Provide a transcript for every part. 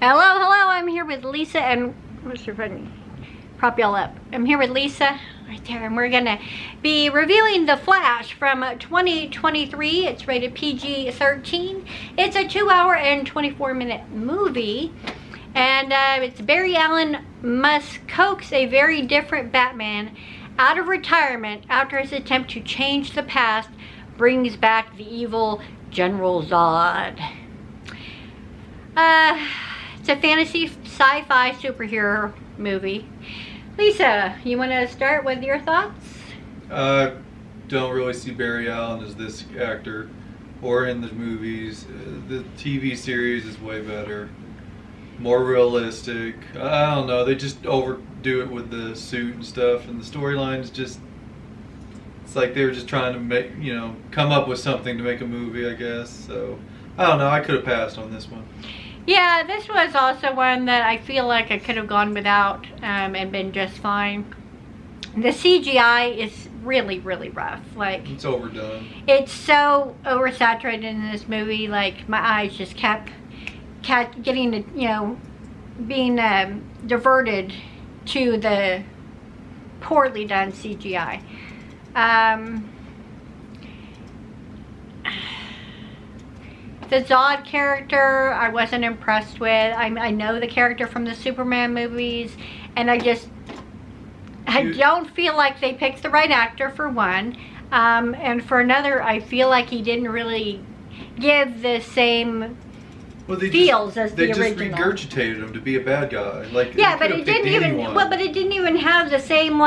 Hello, I'm here with Lisa and what's your funny? Prop y'all up. I'm here with Lisa right there, and we're gonna be reviewing The Flash from 2023. It's rated PG-13. It's a 2-hour and 24-minute movie, and it's Barry Allen must coax a very different Batman out of retirement after his attempt to change the past brings back the evil General Zod. It's a fantasy sci-fi superhero movie. Lisa, you want to start with your thoughts? Don't really see Barry Allen as this actor or in the movies. The TV series is way better, more realistic. I don't know, they just overdo it with the suit and stuff, and the storyline's just, it's like they were just trying to make, come up with something to make a movie, I guess. So I don't know, I could have passed on this one. Yeah, this was also one that I feel like I could have gone without and been just fine. The CGI is really, really rough. Like, it's overdone. It's so oversaturated in this movie. Like, my eyes just kept getting, being diverted to the poorly done CGI. The Zod character, I wasn't impressed with. I know the character from the Superman movies, and I don't feel like they picked the right actor, for one. And for another, I feel like he didn't really give the same feels as the original. They just regurgitated him to be a bad guy. Like, yeah, but it didn't even. Well, but it didn't even have the same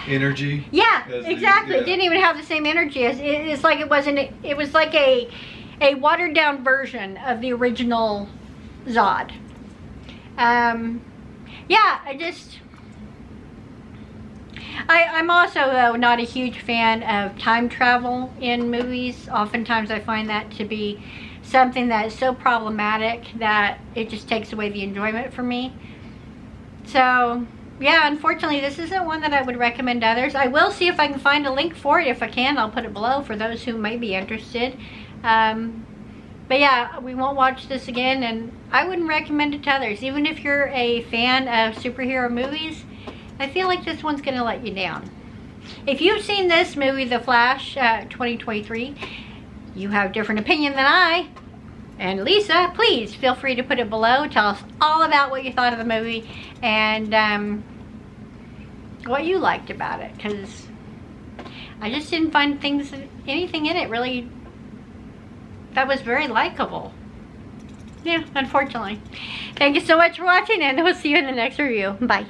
energy. Yeah, exactly. It didn't even have the same energy as it's like it wasn't. It was like a watered down version of the original Zod. Yeah, I'm also, though, not a huge fan of time travel in movies. Oftentimes I find that to be something that is so problematic that it just takes away the enjoyment for me. So yeah, unfortunately, this isn't one that I would recommend to others. I will see if I can find a link for it. If I can, I'll put it below for those who may be interested. But yeah, we won't watch this again, and I wouldn't recommend it to others. Even if you're a fan of superhero movies, I feel like this one's going to let you down. If you've seen this movie, The Flash, 2023, you have a different opinion than I and Lisa, please feel free to put it below. Tell us all about what you thought of the movie and what you liked about it, because I just didn't find anything in it really that was very likable. Yeah, unfortunately. Thank you so much for watching, and we'll see you in the next review. Bye.